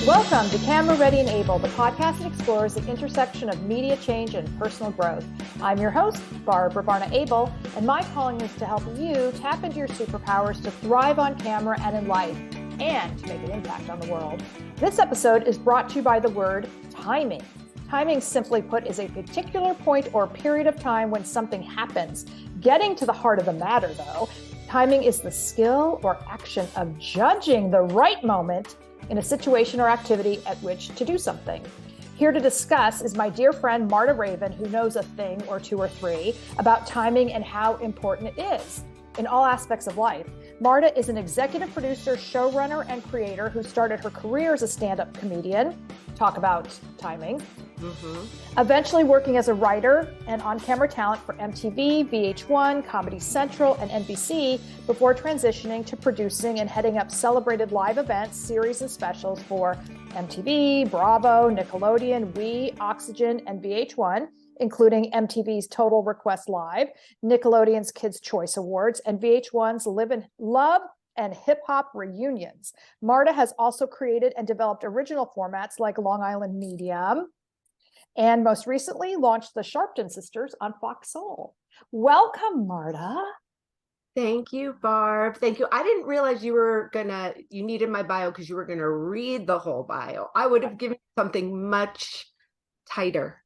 Welcome to Camera Ready and Able, the podcast that explores the intersection of media change and personal growth. I'm your host, Barbara Barna Abel, and my calling is to help you tap into your superpowers to thrive on camera and in life, and to make an impact on the world. This episode is brought to you by the word timing. Timing, simply put, is a particular point or period of time when something happens. Getting to the heart of the matter, though, timing is the skill or action of judging the right moment in a situation or activity at which to do something. Here to discuss is my dear friend Marta Ravin, who knows a thing or two or three about timing and how important it is in all aspects of life. Marta is an executive producer, showrunner, and creator who started her career as a stand-up comedian. Talk about timing. Eventually working as a writer and on-camera talent for MTV, VH1, Comedy Central, and NBC before transitioning to producing and heading up celebrated live events, series, and specials for MTV, Bravo, Nickelodeon, We, Oxygen, and VH1, including MTV's Total Request Live, Nickelodeon's Kids' Choice Awards, and VH1's Live and Love and Hip Hop Reunions. Marta has also created and developed original formats like Long Island Medium, and most recently launched the Sharpton Sisters on Fox Soul. Welcome, Marta. Thank you, Barb. Thank you. I didn't realize you needed my bio because you were gonna read the whole bio. I would have given something much tighter.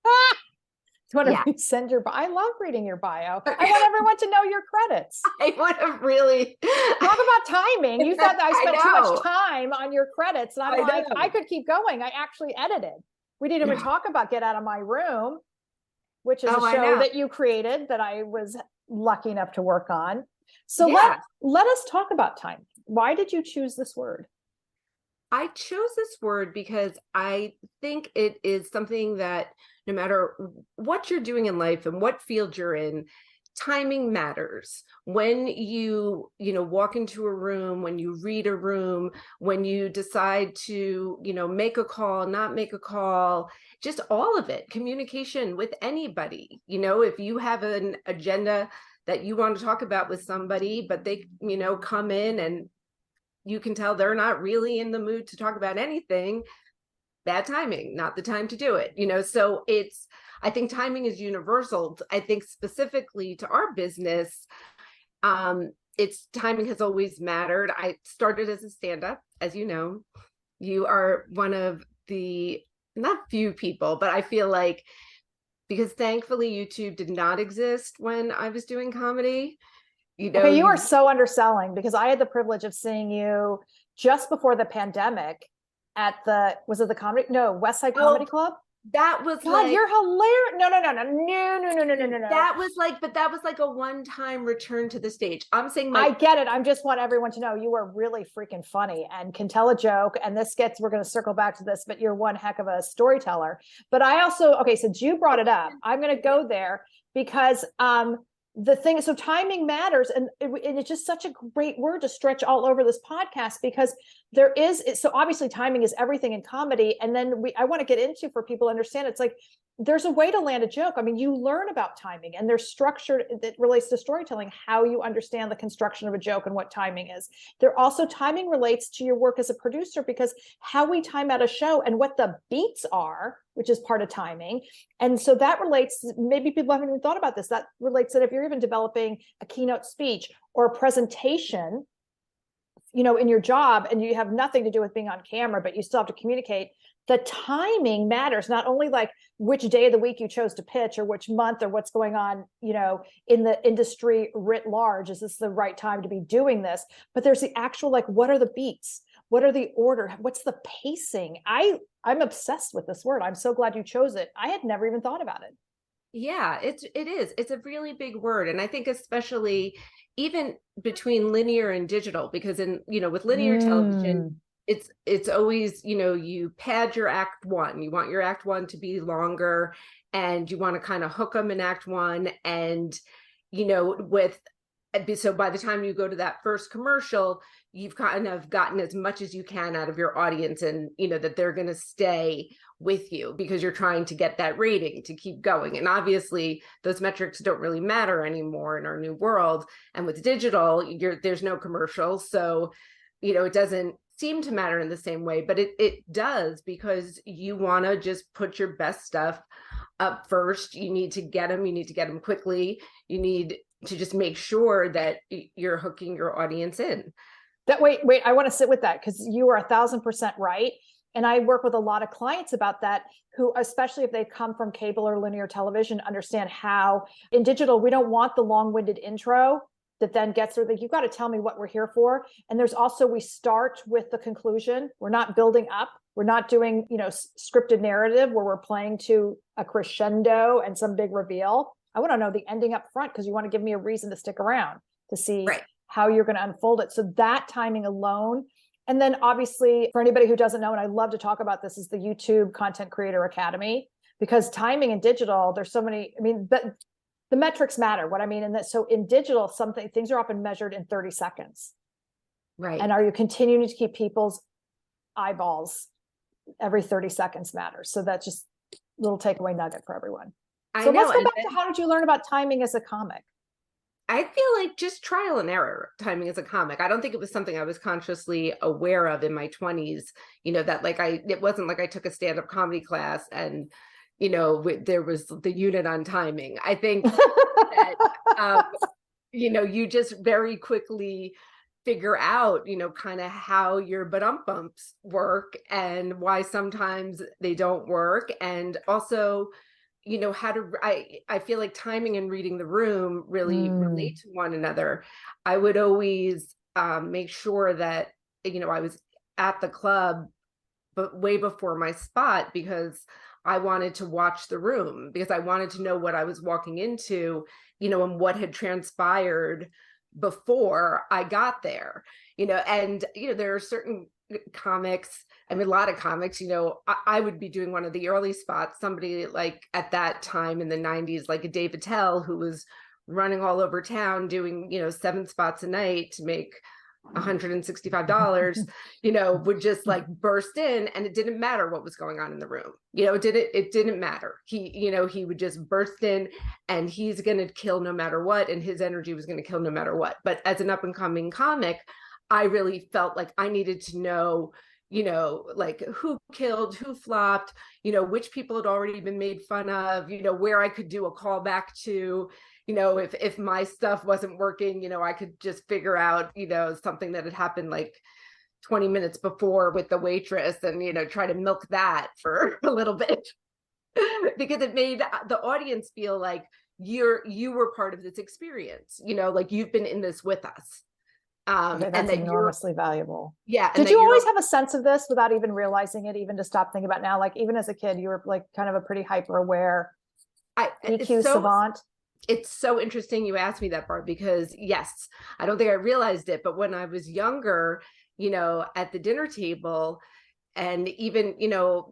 Do you want to send your bio? I love reading your bio. I want everyone to know your credits. I would have really talk about timing. You thought that I spent too much time on your credits, and I'm like, I could keep going. I actually edited. We didn't even talk about Get Out of My Room, which is a show that you created that I was lucky enough to work on. So let us talk about time. Why did you choose this word? I chose this word because I think it is something that no matter what you're doing in life and what field you're in, timing matters. When you walk into a room, when you read a room, when you decide to, make a call, not make a call, just all of it, communication with anybody. If you have an agenda that you want to talk about with somebody, but they, come in and you can tell they're not really in the mood to talk about anything, bad timing, not the time to do it. So I think timing is universal. I think specifically to our business, timing has always mattered. I started as a stand-up, as you know. You are one of the, not few people, but I feel like, because thankfully YouTube did not exist when I was doing comedy. Okay, you are so underselling, because I had the privilege of seeing you just before the pandemic at was it the comedy? No, West Side Comedy Club. That was God, you're hilarious. No. That was like a one-time return to the stage. I'm saying I get it. I just want everyone to know you are really freaking funny and can tell a joke. And we're going to circle back to this, but you're one heck of a storyteller. But I also, since you brought it up, I'm going to go there because the thing is, so timing matters, and it's just such a great word to stretch all over this podcast, because so obviously timing is everything in comedy. And then I want to get into, for people to understand, it's like there's a way to land a joke. I mean, you learn about timing, and there's structure that relates to storytelling, how you understand the construction of a joke and what timing is. Timing relates to your work as a producer, because how we time out a show and what the beats are, which is part of timing. And so that relates, maybe people haven't even thought about this, that relates that if you're even developing a keynote speech or a presentation, in your job, and you have nothing to do with being on camera, but you still have to communicate, the timing matters. Not only like which day of the week you chose to pitch, or which month, or what's going on, in the industry writ large. Is this the right time to be doing this? But there's the actual, like, what are the beats? What are the order? What's the pacing? I'm obsessed with this word. I'm so glad you chose it. I had never even thought about it. Yeah, it is. It's a really big word. And I think especially even between linear and digital, because with linear television, it's always, you pad your act one. You want your act one to be longer, and you want to kind of hook them in act one. And, so by the time you go to that first commercial, you've kind of gotten as much as you can out of your audience, and that they're going to stay with you because you're trying to get that rating to keep going. And obviously those metrics don't really matter anymore in our new world. And with digital, there's no commercials. So, it doesn't seem to matter in the same way, but it does, because you want to just put your best stuff up first. You need to get them quickly. You need to just make sure that you're hooking your audience in. That wait, I want to sit with that, because you are 1,000% right. And I work with a lot of clients about that, who, especially if they come from cable or linear television, understand how in digital, we don't want the long-winded intro that then gets through. Like, you've got to tell me what we're here for. And there's also, we start with the conclusion. We're not building up. We're not doing, scripted narrative where we're playing to a crescendo and some big reveal. I want to know the ending up front, because you want to give me a reason to stick around to see how you're going to unfold it. So that timing alone. And then obviously, for anybody who doesn't know, and I love to talk about this, is the YouTube Content Creator Academy, because timing in digital, there's so many, but the metrics matter. What I mean, and that, so in digital, things are often measured in 30 seconds. Right. And are you continuing to keep people's eyeballs every 30 seconds matters? So that's just a little takeaway nugget for everyone. So let's go back to, how did you learn about timing as a comic? I feel like just trial and error timing as a comic. I don't think it was something I was consciously aware of in my 20s, that it wasn't like I took a stand-up comedy class and, there was the unit on timing. I think that, you just very quickly figure out, kind of how your bumps work and why sometimes they don't work. And also, I feel like timing and reading the room really relate to one another. I would always make sure that, I was at the club, but way before my spot, because I wanted to watch the room, because I wanted to know what I was walking into, and what had transpired before I got there, and, there are certain comics, a lot of comics, I would be doing one of the early spots, somebody like at that time in the 90s, like a Dave Attell, who was running all over town doing, 7 spots a night to make $165, would just like burst in, and it didn't matter what was going on in the room. It didn't matter. He would just burst in, and he's going to kill no matter what. And his energy was going to kill no matter what. But as an up and coming comic, I really felt like I needed to know, like who killed, who flopped, which people had already been made fun of, where I could do a callback to, if my stuff wasn't working, I could just figure out, something that had happened like 20 minutes before with the waitress, and, try to milk that for a little bit because it made the audience feel like you were part of this experience, like you've been in this with us. Okay, that's and that enormously valuable. Yeah. Did you always have a sense of this without even realizing it, even to stop thinking about now? Like, even as a kid, you were like kind of a pretty hyper aware EQ savant. It's so interesting you asked me that, Barb, because yes, I don't think I realized it, but when I was younger, at the dinner table, and even,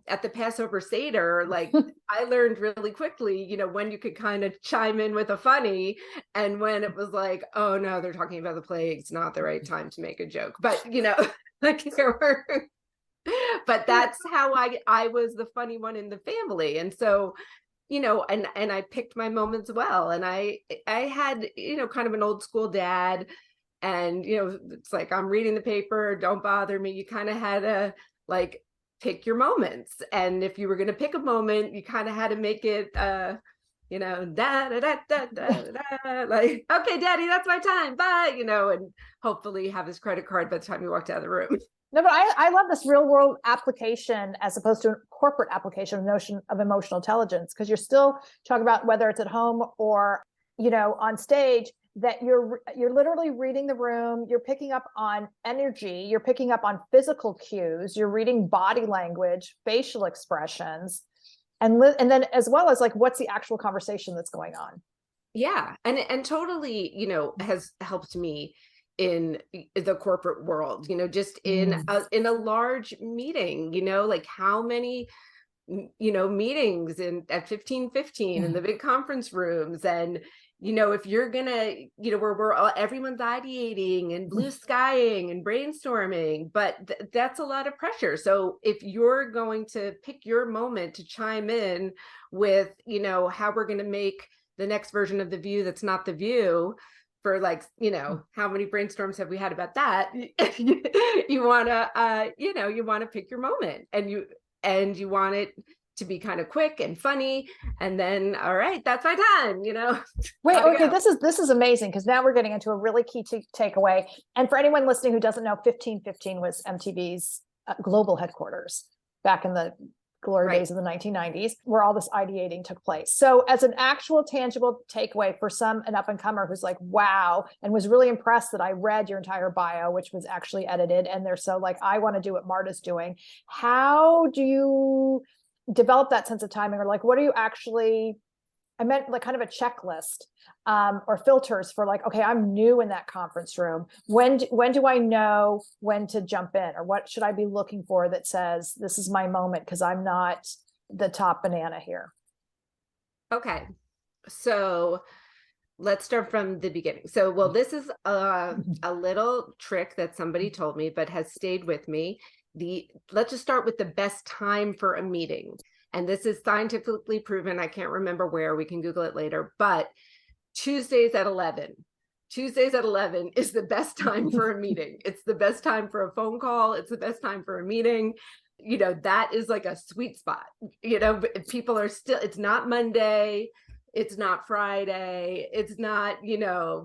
at the Passover Seder, like I learned really quickly, when you could kind of chime in with a funny, and when it was like, oh no, they're talking about the plague, it's not the right time to make a joke. But, like there were, but that's how I was the funny one in the family. And so, and I picked my moments well. And I had, kind of an old school dad, and, it's like, I'm reading the paper, don't bother me. You kind of had to like pick your moments. And if you were going to pick a moment, you kind of had to make it, da da da da da da, like, okay, daddy, that's my time. Bye, and hopefully have his credit card by the time you walked out of the room. No, but I love this real world application as opposed to a corporate application of notion of emotional intelligence, because you're still talking about whether it's at home or, on stage, that you're literally reading the room, you're picking up on energy, you're picking up on physical cues, you're reading body language, facial expressions, and then as well as like, what's the actual conversation that's going on. Yeah. And totally, has helped me in the corporate world, just in a large meeting, like how many, meetings at 1515 in the big conference rooms. And, if you're gonna, where everyone's ideating and blue skying and brainstorming, but that's a lot of pressure. So if you're going to pick your moment to chime in with, how we're going to make the next version of The View that's not The View, for like, how many brainstorms have we had about that? You want to, you want to pick your moment, and you want it to be kind of quick and funny. And then, all right, that's my time, Wait, okay, this is amazing, because now we're getting into a really key takeaway. And for anyone listening who doesn't know, 1515 was MTV's global headquarters back in the glory days of the 1990s, where all this ideating took place. So as an actual tangible takeaway for an up and comer who's like, wow, and was really impressed that I read your entire bio, which was actually edited, and they're so like, I want to do what Marta's doing. How do you develop that sense of timing? Or like, what are you actually, I meant like kind of a checklist or filters for like, okay, I'm new in that conference room. When do I know when to jump in, or what should I be looking for that says this is my moment because I'm not the top banana here? Okay, so let's start from the beginning. So, well, this is a little trick that somebody told me, but has stayed with me. Let's just start with the best time for a meeting. And this is scientifically proven. I can't remember where, we can Google it later, but Tuesdays at 11. Tuesdays at 11 is the best time for a meeting. It's the best time for a phone call. It's the best time for a meeting. That is like a sweet spot. People are still, it's not Monday. It's not Friday. It's not,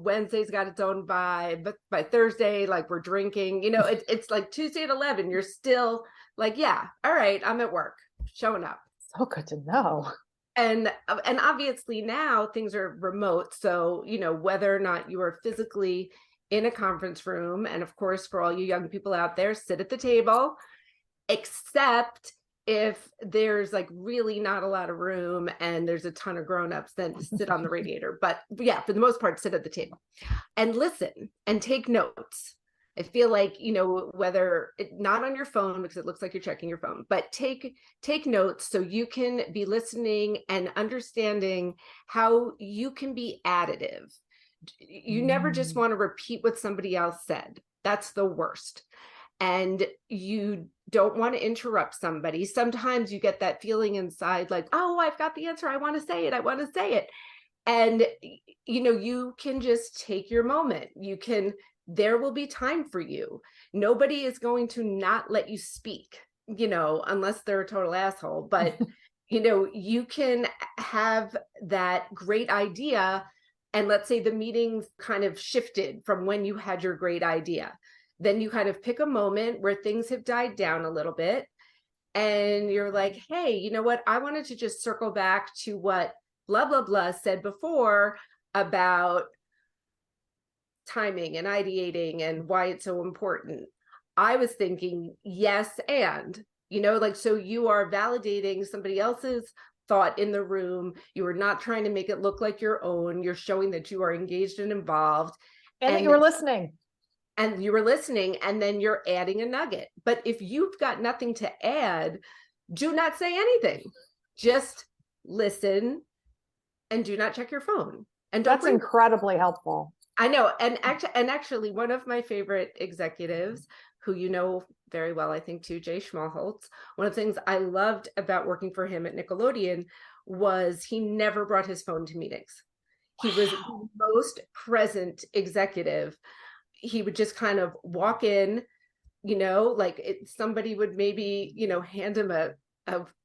Wednesday's got its own vibe, but by Thursday, like we're drinking, it's like Tuesday at 11. You're still like, yeah, all right, I'm at work, showing up. So good to know. And obviously now things are remote. So, whether or not you are physically in a conference room, and of course, for all you young people out there, sit at the table, except if there's like really not a lot of room and there's a ton of grownups, then sit on the radiator. But yeah, for the most part, sit at the table and listen and take notes. I feel like, whether not on your phone, because it looks like you're checking your phone, but take notes so you can be listening and understanding how you can be additive. You never just want to repeat what somebody else said. That's the worst. And you don't want to interrupt somebody. Sometimes you get that feeling inside like, oh, I've got the answer. I want to say it. I want to say it. And, you can just take your moment. There will be time for you. Nobody is going to not let you speak, unless they're a total asshole. But, you can have that great idea. And let's say the meeting's kind of shifted from when you had your great idea. Then you kind of pick a moment where things have died down a little bit. And you're like, hey, you know what? I wanted to just circle back to what blah, blah, blah said before about timing and ideating and why it's so important. I was thinking, yes, and, so you are validating somebody else's thought in the room. You are not trying to make it look like your own. You're showing that you are engaged and involved. And that you were listening. And you were listening, and then you're adding a nugget. But if you've got nothing to add, do not say anything. Just listen and do not check your phone. And that's incredibly helpful. I know. And actually one of my favorite executives, who you know very well, I think too, Jay Schmalholtz, one of the things I loved about working for him at Nickelodeon was he never brought his phone to meetings. He was the most present executive. He would just kind of walk in, somebody would maybe, hand him a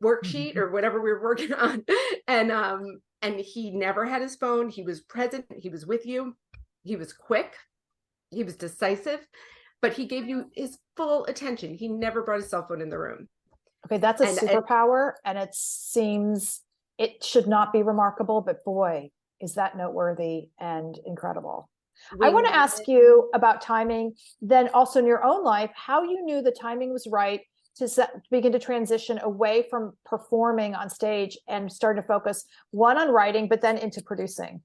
worksheet or whatever we were working on. And he never had his phone. He was present. He was with you. He was quick. He was decisive, but he gave you his full attention. He never brought his cell phone in the room. Okay. That's a superpower. And it seems it should not be remarkable, but boy, is that noteworthy and incredible. I want to ask you about timing, then also in your own life, how you knew the timing was right to begin to transition away from performing on stage and start to focus on writing, but then into producing.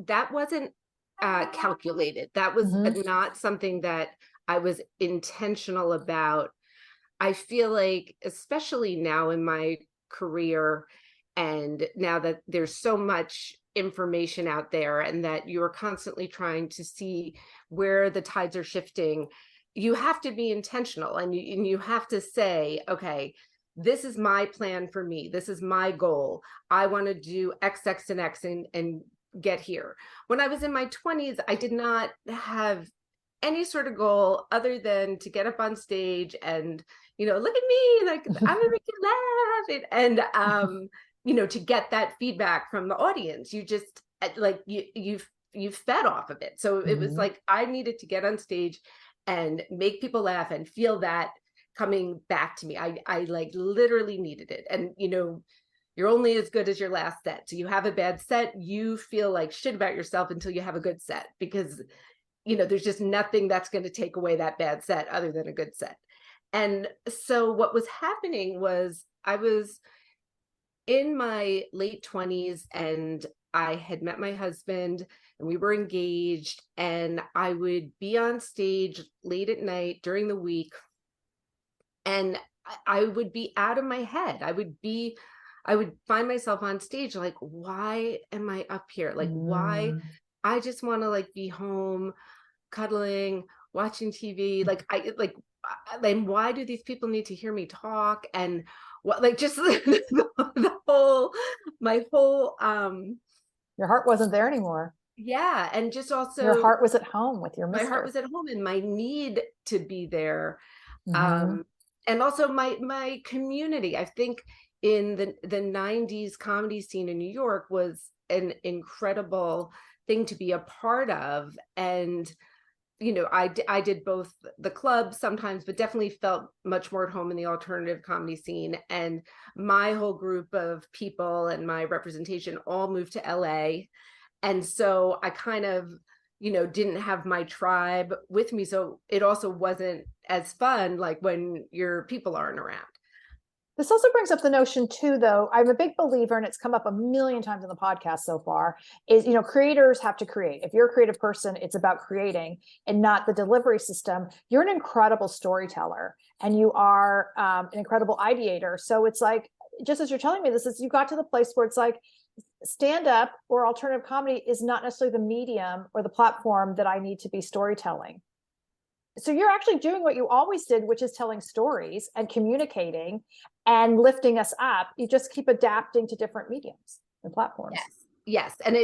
That wasn't calculated. That was not something that I was intentional about. I feel like, especially now in my career, and now that there's so much information out there and that you're constantly trying to see where the tides are shifting, you have to be intentional, and you have to say, okay, this is my plan for me. This is my goal. I want to do X, X, and X, and get here. When I was in my 20s, I did not have any sort of goal other than to get up on stage and, look at me, like I'm gonna make you laugh. And to get that feedback from the audience. You just like you've fed off of it. So it was like I needed to get on stage and make people laugh and feel that coming back to me. I like literally needed it. And you're only as good as your last set. So you have a bad set, you feel like shit about yourself until you have a good set, because there's just nothing that's going to take away that bad set other than a good set. And so what was happening was I was in my late 20s and I had met my husband and we were engaged, and I would be on stage late at night during the week and I would be out of my head. I would find myself on stage like, why am I up here? Like, why? I just want to like be home, cuddling, watching TV. And why do these people need to hear me talk? And what, like, just my whole your heart wasn't there anymore. Yeah. And just also your heart was at home with your mister. My heart was at home, and my need to be there. And also my community. I think in the 90s comedy scene in New York was an incredible thing to be a part of. And I did both the club sometimes, but definitely felt much more at home in the alternative comedy scene. And my whole group of people and my representation all moved to LA. And so I kind of, didn't have my tribe with me. So it also wasn't as fun, like when your people aren't around. This also brings up the notion too, though, I'm a big believer, and it's come up a million times in the podcast so far, is, creators have to create. If you're a creative person, it's about creating and not the delivery system. You're an incredible storyteller and you are an incredible ideator. So it's like, just as you're telling me this, is you got to the place where it's like, stand-up or alternative comedy is not necessarily the medium or the platform that I need to be storytelling. So you're actually doing what you always did, which is telling stories and communicating and lifting us up. You just keep adapting to different mediums and platforms. Yes. And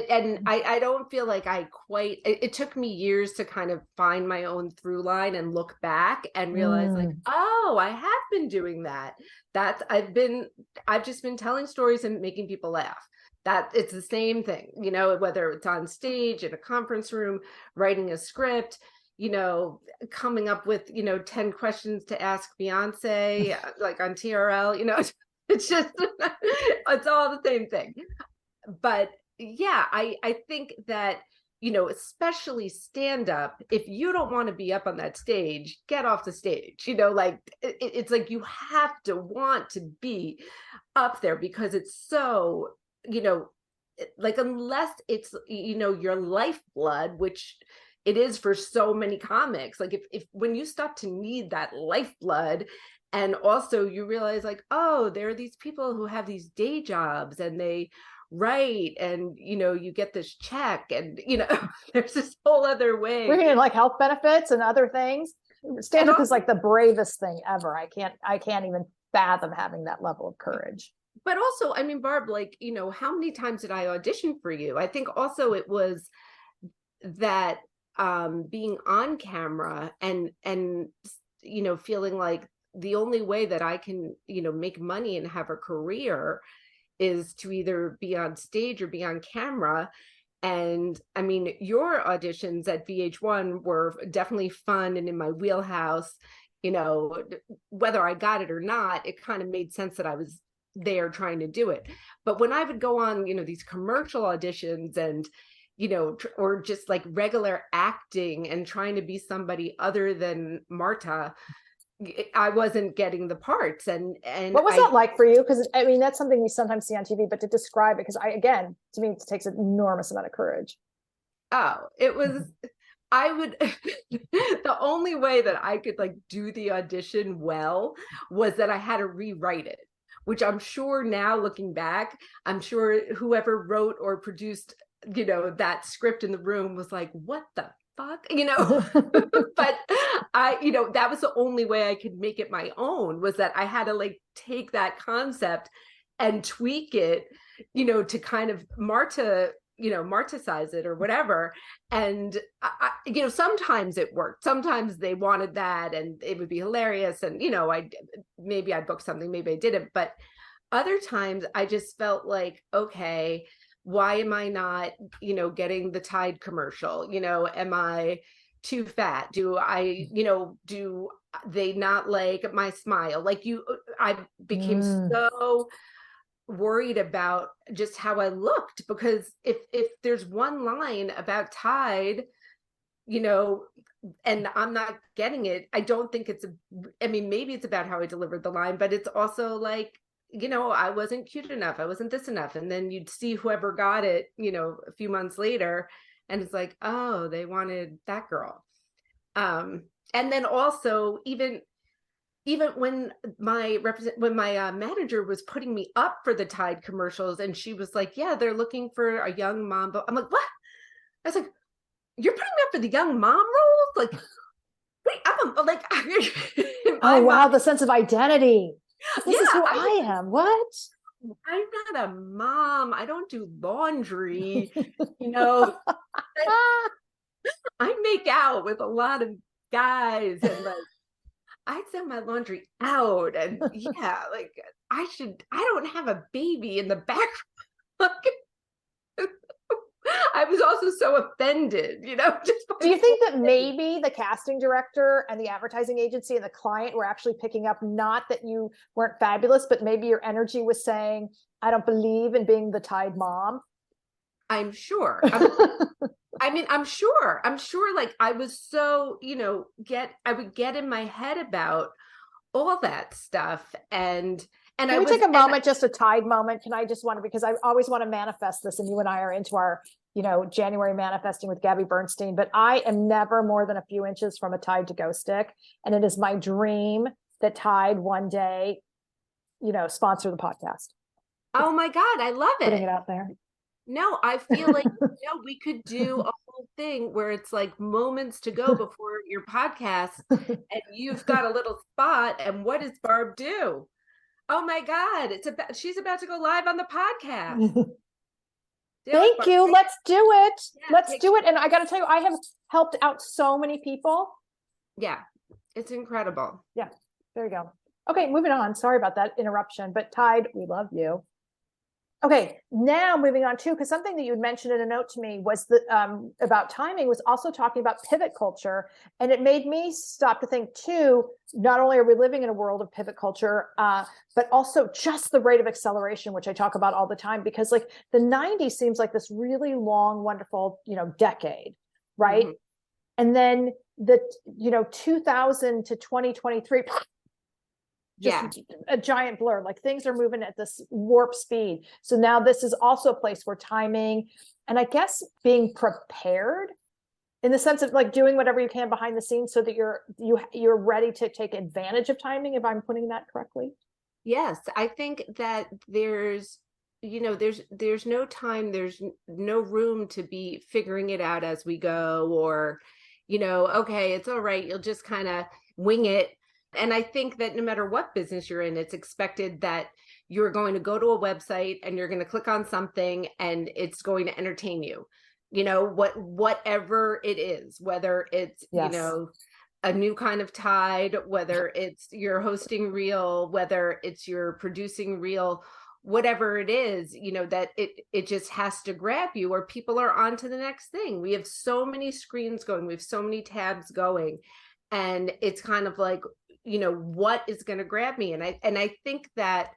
I don't feel like it took me years to kind of find my own through line and look back and realize like, oh, I have been doing that. I've just been telling stories and making people laugh. That it's the same thing, whether it's on stage, in a conference room, writing a script, coming up with, 10 questions to ask Beyonce, like on TRL, it's just, it's all the same thing. But yeah, I think that, especially stand up, if you don't want to be up on that stage, get off the stage, like it's like you have to want to be up there because it's so, like unless it's, your lifeblood, which it is for so many comics, like if when you stop to need that lifeblood, and also you realize like, oh, there are these people who have these day jobs and they write and, you get this check and, there's this whole other way. We're getting like health benefits and other things. Stand-up is like the bravest thing ever. I can't even fathom having that level of courage. But also, I mean, Barb, like, how many times did I audition for you? I think also it was that being on camera and feeling like the only way that I can, make money and have a career is to either be on stage or be on camera. And I mean, your auditions at VH1 were definitely fun and in my wheelhouse. Whether I got it or not, it kind of made sense that I was there trying to do it. But when I would go on, these commercial auditions and, or just like regular acting and trying to be somebody other than Marta, I wasn't getting the parts. And what was that like for you? Because I mean, that's something we sometimes see on TV, but to describe it, because to me, it takes an enormous amount of courage. Oh, it was, the only way that I could like do the audition well was that I had to rewrite it, which I'm sure now looking back, I'm sure whoever wrote or produced, that script in the room was like, what the fuck, but that was the only way I could make it my own, was that I had to like take that concept and tweak it, to kind of, Marta Martasize it or whatever. And sometimes it worked. Sometimes they wanted that and it would be hilarious. And, maybe I booked something, maybe I didn't. But other times I just felt like, okay, why am I not, getting the Tide commercial? Am I too fat? Do they not like my smile? I became so worried about just how I looked, because if there's one line about Tide, and I'm not getting it, I don't think maybe it's about how I delivered the line, but it's also like, I wasn't cute enough. I wasn't this enough. And then you'd see whoever got it, a few months later, and it's like, oh, they wanted that girl. And then also even when my manager was putting me up for the Tide commercials, and she was like, yeah, they're looking for a young mom. But I'm like, what? I was like, you're putting me up for the young mom roles? Like, wait, I'm like, oh, wow. The sense of identity. This is who I am. What? I'm not a mom. I don't do laundry. I make out with a lot of guys, and like, I'd send my laundry out, and like I don't have a baby in the background. I was also so offended, Do you think that maybe the casting director and the advertising agency and the client were actually picking up, not that you weren't fabulous, but maybe your energy was saying, I don't believe in being the Tide mom? I'm sure. I'm sure like I was so, I would get in my head about all that stuff. And can we take a moment, just a Tide moment? Because I always want to manifest this, and you and I are into our, January manifesting with Gabby Bernstein, but I am never more than a few inches from a Tide to go stick. And it is my dream that Tide one day, sponsor the podcast. Oh my God, I love it. Putting it out there. No, I feel like, we could do a whole thing where it's like moments to go before your podcast, and you've got a little spot. And what does Barb do? Oh my God, she's about to go live on the podcast. Thank you. Let's do it. Let's do it. And I got to tell you, I have helped out so many people. Yeah, it's incredible. Yeah, there you go. Okay, moving on. Sorry about that interruption, but Tide, we love you. Okay, now moving on too, because something that you had mentioned in a note to me was about timing, was also talking about pivot culture. And it made me stop to think too, not only are we living in a world of pivot culture, but also just the rate of acceleration, which I talk about all the time, because like the 90s seems like this really long, wonderful, decade, right? Mm-hmm. And then the, 2000 to 2023, just a giant blur. Like things are moving at this warp speed. So now this is also a place where timing, and I guess being prepared in the sense of like doing whatever you can behind the scenes so that you're ready to take advantage of timing, if I'm putting that correctly. Yes, I think that there's no time, there's no room to be figuring it out as we go, or okay, it's all right, you'll just kind of wing it. And I think that no matter what business you're in, it's expected that you're going to go to a website and you're going to click on something and it's going to entertain you, whatever it is, whether it's, a new kind of Tide, whether it's you're hosting reel, whether it's you're producing reel, whatever it is, that it just has to grab you, or people are on to the next thing. We have so many screens going, we have so many tabs going, and it's kind of like, what is going to grab me? And I think that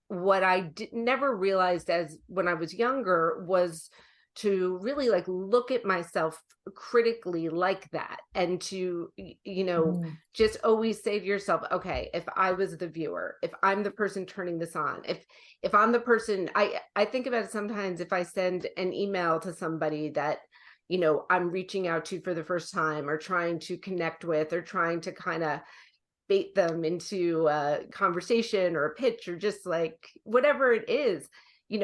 what I never realized as when I was younger was to really like look at myself critically like that, and to, just always say to yourself, okay, if I was the viewer, if I'm the person turning this on, if I'm the person, I think about it sometimes, if I send an email to somebody that, I'm reaching out to for the first time, or trying to connect with, or trying to kind of bait them into a conversation or a pitch, or just like whatever it is,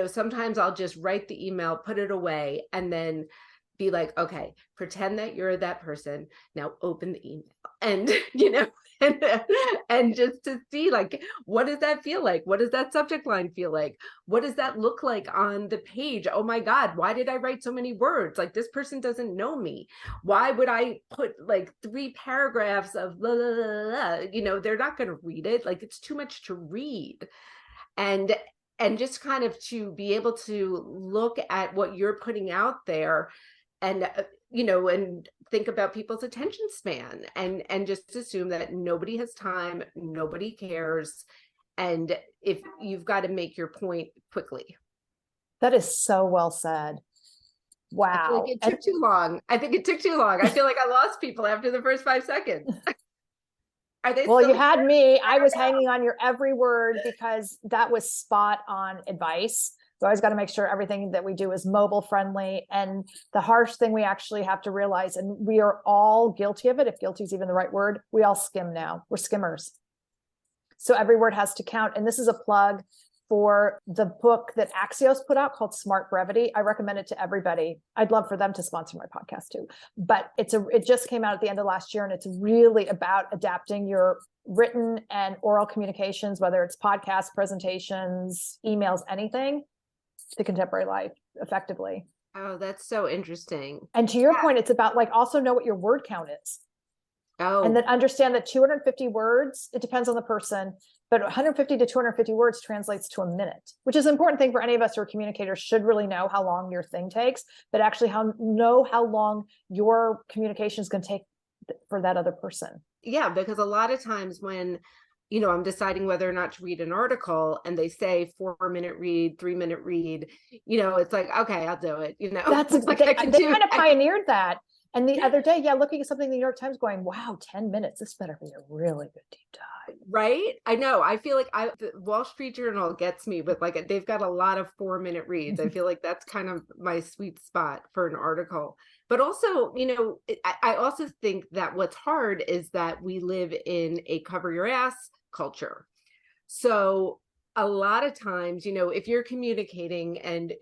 sometimes I'll just write the email, put it away, and then be like, okay, pretend that you're that person. Now open the email and, and, and just to see like, what does that feel like? What does that subject line feel like? What does that look like on the page? Oh my God, why did I write so many words? Like, this person doesn't know me. Why would I put like 3 paragraphs of blah, blah, blah, blah? They're not going to read it. Like, it's too much to read. And just kind of to be able to look at what you're putting out there and and think about people's attention span and just assume that nobody has time, nobody cares, and if you've got to make your point quickly. That is so well said. Wow. I feel like it took too long. I think it took too long. I feel like I lost people after the first 5 seconds. Are they well, you had me. I was hanging on your every word because that was spot on advice. So I always got to make sure everything that we do is mobile friendly. And the harsh thing we actually have to realize, and we are all guilty of it, if guilty is even the right word, we all skim now. We're skimmers. So every word has to count. And this is a plug for the book that Axios put out called Smart Brevity. I recommend it to everybody. I'd love for them to sponsor my podcast too. But it just came out at the end of last year, and it's really about adapting your written and oral communications, whether it's podcasts, presentations, emails, anything, to contemporary life effectively. Oh, that's so interesting. And to your point, it's about like also know what your word count is. Oh. And then understand that 250 words, it depends on the person, but 150 to 250 words translates to a minute, which is an important thing for any of us who are communicators. Should really know how long your thing takes, but actually know how long your communication is going to take for that other person. Yeah, because a lot of times when, I'm deciding whether or not to read an article and they say 4-minute read, 3-minute read, it's like, okay, I'll do it. That's like they kind of pioneered that. And the other day, looking at something in the New York Times going, wow, 10 minutes. This better be a really good deep dive. Right? I know. I feel like the Wall Street Journal gets me with like, they've got a lot of 4-minute reads. I feel like that's kind of my sweet spot for an article. But also, I also think that what's hard is that we live in a cover your ass culture. So a lot of times, if you're communicating and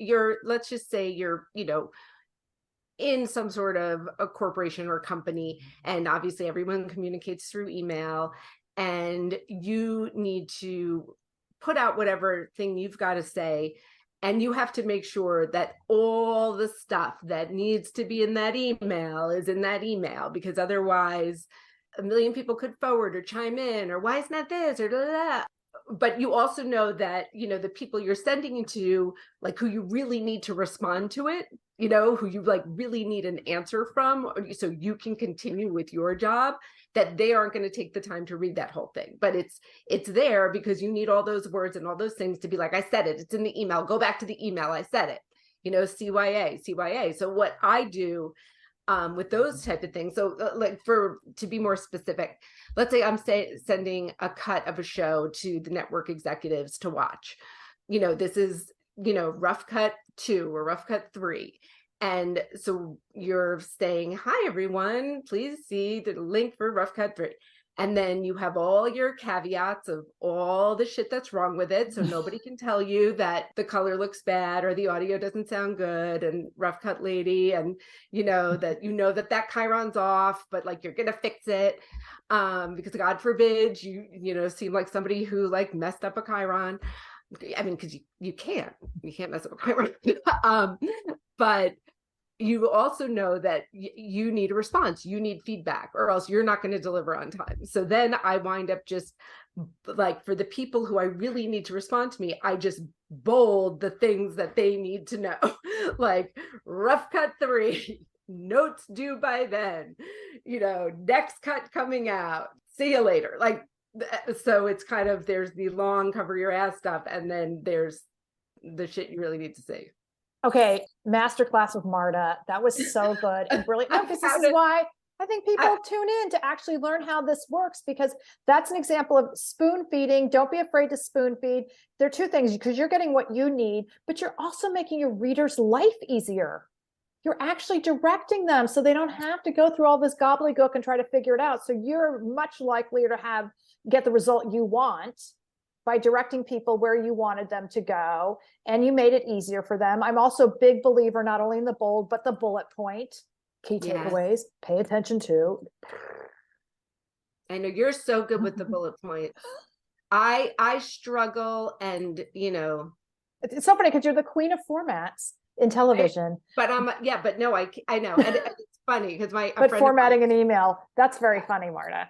let's just say you're, in some sort of a corporation or company, and obviously everyone communicates through email, and you need to put out whatever thing you've got to say, and you have to make sure that all the stuff that needs to be in that email is in that email, because otherwise a million people could forward or chime in, or why isn't that this, or blah, blah, blah. But you also know that, the people you're sending it to, like who you really need to respond to it, who you like really need an answer from, so you can continue with your job, that they aren't going to take the time to read that whole thing. But it's there because you need all those words and all those things to be like, I said it, it's in the email, go back to the email, I said it, CYA. So what I do with those type of things. So to be more specific, let's say I'm sending a cut of a show to the network executives to watch. This is, rough cut 2 or rough cut 3. And so you're saying, hi, everyone, please see the link for rough cut 3. And then you have all your caveats of all the shit that's wrong with it. So nobody can tell you that the color looks bad or the audio doesn't sound good, and rough cut lady. And, that chiron's off, but like, you're going to fix it. Because God forbid you seem like somebody who like messed up a chiron. I mean, because you can't mess up a chiron. But you also know that you need a response, you need feedback, or else you're not going to deliver on time. So then I wind up just like, for the people who I really need to respond to me, I just bold the things that they need to know, like rough cut 3, notes due by then, next cut coming out, see you later. Like, so it's kind of, there's the long cover your ass stuff, and then there's the shit you really need to say. Okay, masterclass with Marta. That was so good and brilliant. No, because this is why I think people tune in to actually learn how this works, because that's an example of spoon feeding. Don't be afraid to spoon feed. There are 2 things, because you're getting what you need, but you're also making your reader's life easier. You're actually directing them so they don't have to go through all this gobbledygook and try to figure it out. So you're much likelier to get the result you want by directing people where you wanted them to go, and you made it easier for them. I'm also a big believer, not only in the bold, but the bullet point, key takeaways, pay attention to. I know you're so good with the bullet point. I struggle, and it's so funny because you're the queen of formats in television. But but no, I know. And it's funny because but formatting an email, that's very funny, Marta.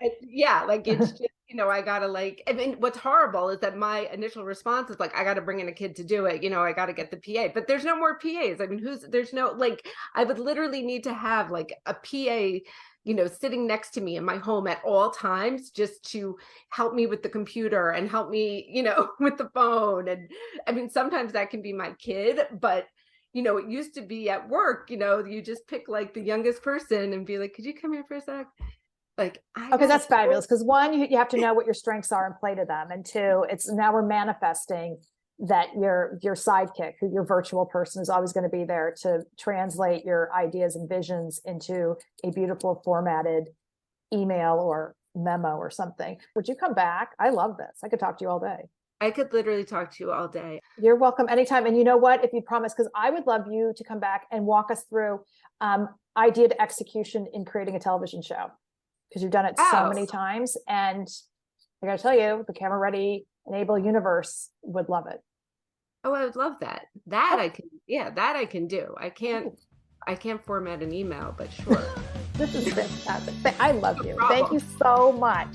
Like it's just, I gotta I mean, what's horrible is that my initial response is like, I gotta bring in a kid to do it. I gotta get the PA, but there's no more PAs. I mean, there's no, I would literally need to have like a PA, sitting next to me in my home at all times, just to help me with the computer and help me, with the phone. And I mean, sometimes that can be my kid, but it used to be at work, you just pick like the youngest person and be like, could you come here for a sec? Okay, that's fabulous. Because one, you have to know what your strengths are and play to them. And two, it's now we're manifesting that your sidekick, who your virtual person, is always going to be there to translate your ideas and visions into a beautiful formatted email or memo or something. Would you come back? I love this. I could talk to you all day. I could literally talk to you all day. You're welcome anytime. And you know what, if you promise, because I would love you to come back and walk us through idea to execution in creating a television show, because you've done it so many times. And I got to tell you, the Camera Ready Enable universe would love it. Oh, I would love that. I can. Yeah, that I can do. I can't format an email, but sure. This is fantastic. I love you. Thank you so much.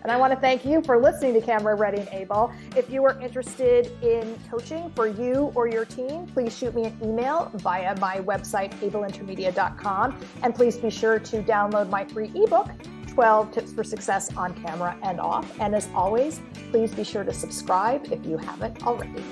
And I want to thank you for listening to Camera Ready and Able. If you are interested in coaching for you or your team, please shoot me an email via my website, ableintermedia.com. And please be sure to download my free ebook, 12 Tips for Success on Camera and Off. And as always, please be sure to subscribe if you haven't already.